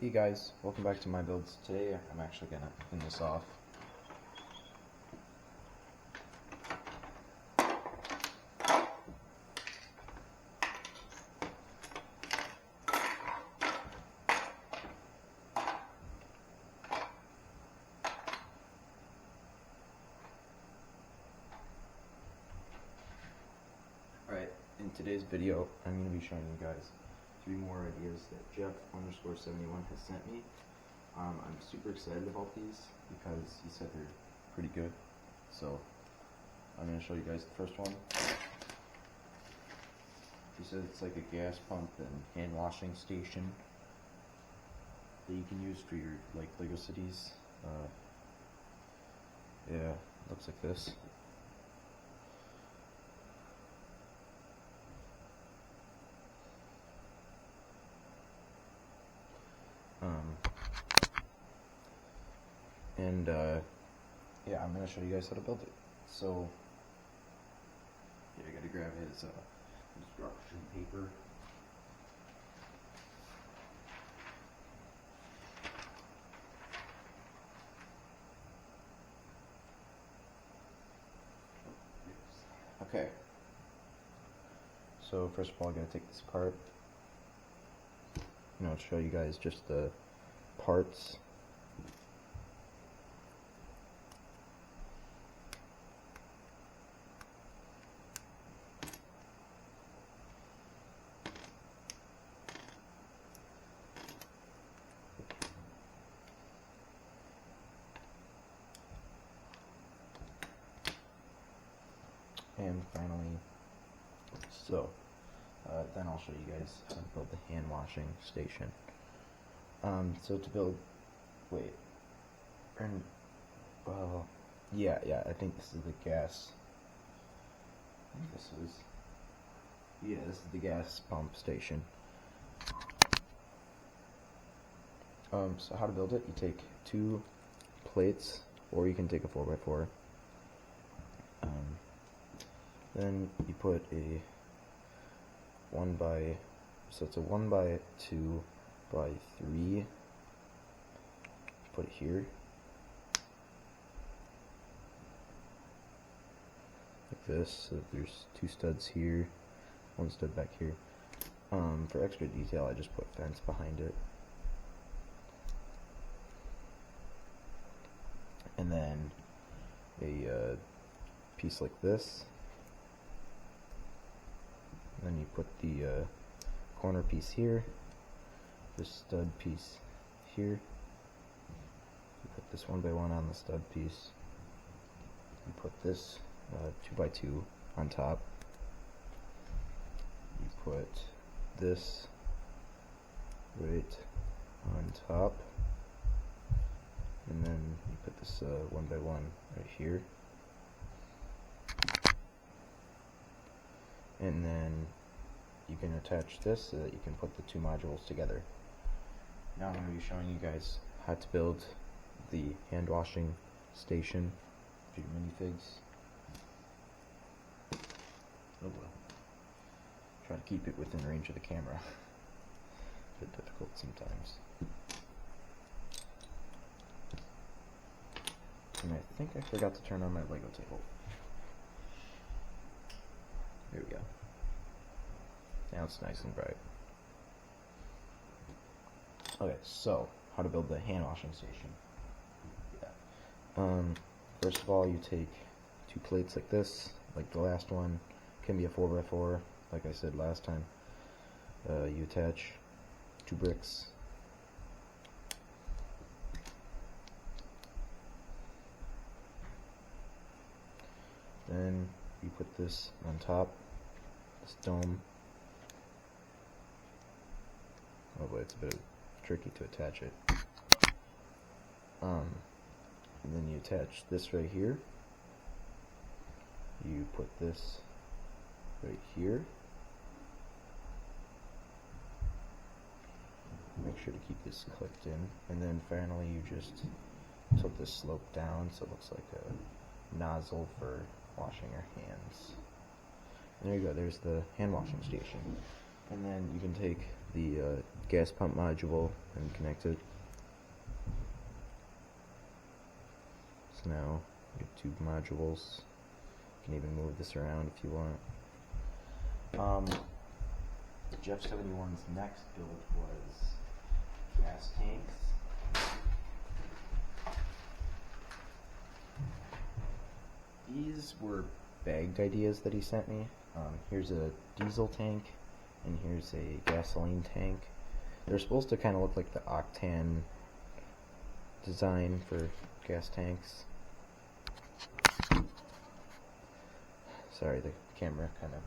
Hey guys, welcome back to my builds. Today I'm actually gonna clean this off. Alright, in today's video I'm gonna be showing you guys 3 more ideas that Jeff_71 has sent me. I'm super excited about these because he said they're pretty good. So I'm gonna show you guys the first one. He said it's like a gas pump and hand washing station that you can use for your Lego cities. Yeah, looks like this. Yeah, I'm gonna show you guys how to build it. So, yeah, I gotta grab his instruction paper. Okay. So first of all, I'm gonna take this apart. And I'll show you guys just the parts. And finally, then I'll show you guys how to build the hand washing station. So to build, yeah, I think this is the gas. This is the gas pump station. So how to build it? You take 2 plates, or you can take a 4x4. Then you put a 1x, so it's a 1x2 by 3. Put it here, like this. So there's 2 studs here, 1 stud back here. For extra detail, I just put fence behind it. And then a piece like this. And then you put the corner piece here, this stud piece here. You put this 1x1 on the stud piece. You put this 2x2 on top. You put this right on top. And then you put this 1x1 right here. And then you can attach this so that you can put the 2 modules together. Now I'm going to be showing you guys how to build the hand washing station for your minifigs. Oh well. Try to keep it within range of the camera. A bit difficult sometimes. And I think I forgot to turn on my Lego table. There we go. Now it's nice and bright. Okay, so how to build the hand washing station. Yeah. First of all, you take 2 plates like this, like the last one. Can be a 4x4, like I said last time. You attach 2 bricks. Then you put this on top, this dome. Oh boy, it's a bit tricky to attach it. And then you attach this right here. You put this right here. Make sure to keep this clipped in. And then finally you just tilt this slope down so it looks like a nozzle for washing your hands. And there you go, there's the hand washing station. And then you can take the gas pump module and connect it. So now you have two modules. You can even move this around if you want. Jeff 71's next build was gas tanks. These were bagged ideas that he sent me. Here's a diesel tank, and here's a gasoline tank. They're supposed to kind of look like the octane design for gas tanks. Sorry, the camera kind of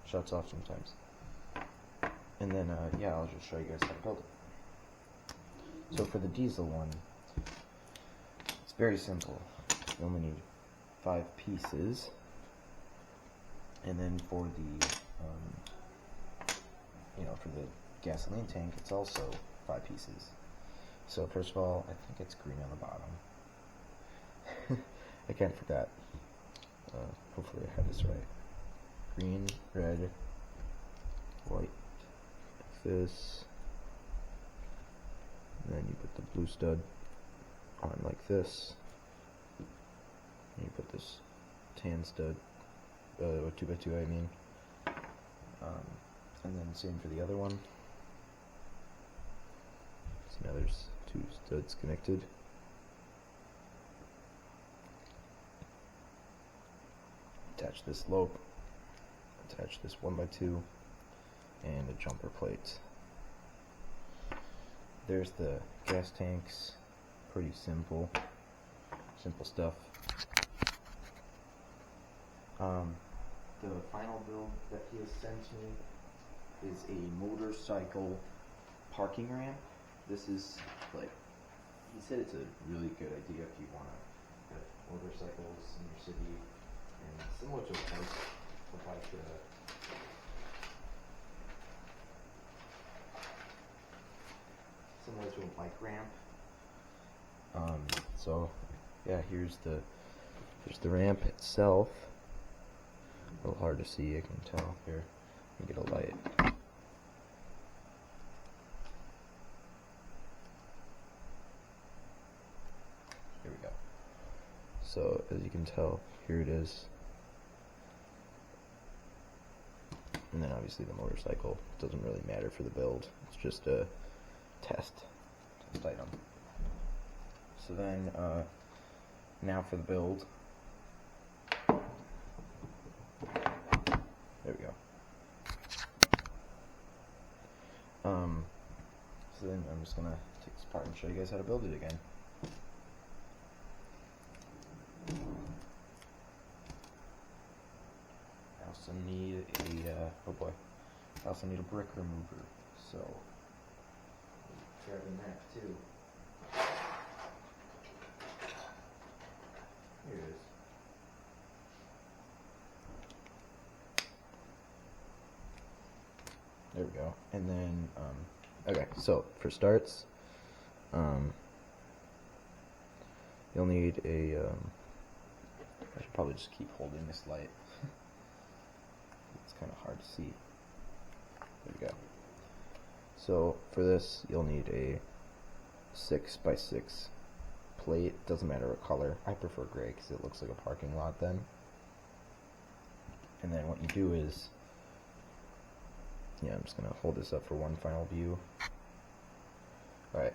shuts off sometimes. And then, yeah, I'll just show you guys how to build it. So for the diesel one, it's very simple. You only need 5 pieces. And then for the, for the gasoline tank, it's also 5 pieces. So first of all, I think it's green on the bottom. I kind of forgot. Hopefully I have this right. Green, red, white, like this. And then you put the blue stud on like this. And you put this tan stud, 2x2 I mean. And then same for the other one. So now there's 2 studs connected. Attach this lope, attach this 1x2, and a jumper plate. There's the gas tanks, pretty simple stuff. The final build that he has sent me is a motorcycle parking ramp. This is like, he said it's a really good idea if you want to have motorcycles in your city, and similar to a bike, similar to a bike ramp. So yeah, here's the ramp itself. A little hard to see, I can tell. Here, let me get a light. Here we go. So as you can tell, here it is. And then obviously the motorcycle doesn't really matter for the build. It's just a test item. So then, now for the build. There we go. So then I'm just gonna take this apart and show you guys how to build it again. I also need I also need a brick remover, so grabbing that too. Here it is. There we go. And then, okay, so for starts, you'll need a, I should probably just keep holding this light. It's kind of hard to see. There we go. So for this, you'll need a 6x6 plate. Doesn't matter what color. I prefer gray because it looks like a parking lot then. And then what you do is, yeah, I'm just gonna hold this up for one final view. Alright.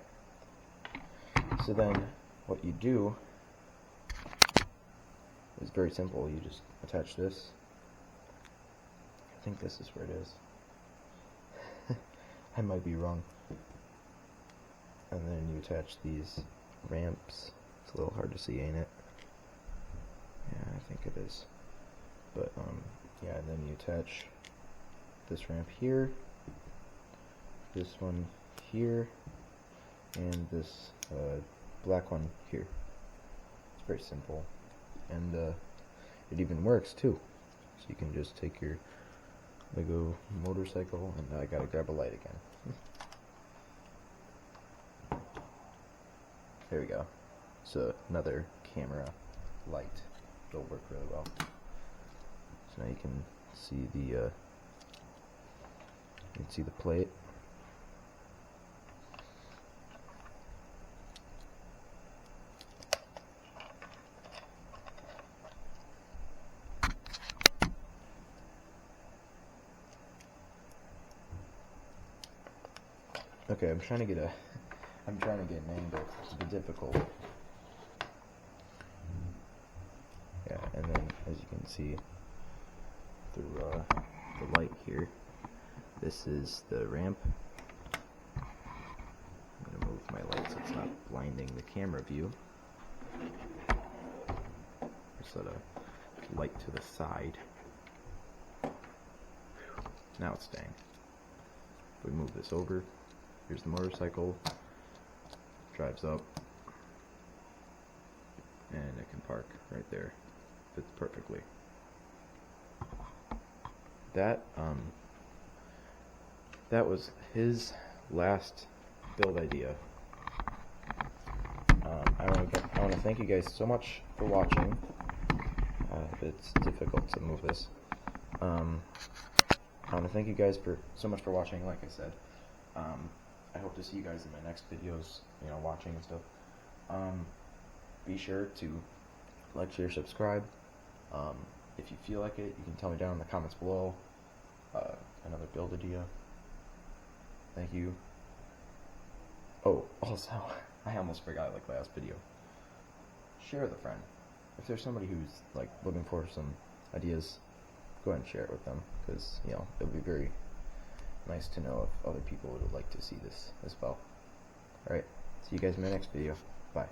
So then what you do is very simple. You just attach this. I think this is where it is. I might be wrong. And then you attach these ramps. It's a little hard to see, ain't it? Yeah, I think it is. But yeah, and then you attach this ramp here, this one here, and this black one here. It's very simple, and it even works too. So you can just take your Lego motorcycle, and I gotta grab a light again. There we go. So another camera light. It'll work really well. So now you can see the plate. Okay, I'm trying to get an angle. It's a bit difficult. Yeah, and then as you can see through the light here, this is the ramp. I'm gonna move my light so it's not blinding the camera view. Just let a light to the side. Now it's staying. If we move this over, here's the motorcycle, drives up, and it can park right there. Fits perfectly. That was his last build idea. I want to thank you guys so much for watching. It's difficult to move this. I want to thank you guys so much for watching. Like I said, I hope to see you guys in my next videos. Watching and stuff. Be sure to like, share, subscribe. If you feel like it, you can tell me down in the comments below. Another build idea. Thank you. Oh, also, I almost forgot, like last video. Share with a friend. If there's somebody who's like looking for some ideas, go ahead and share it with them, because it'll be very nice to know if other people would like to see this as well. Alright, see you guys in my next video. Bye.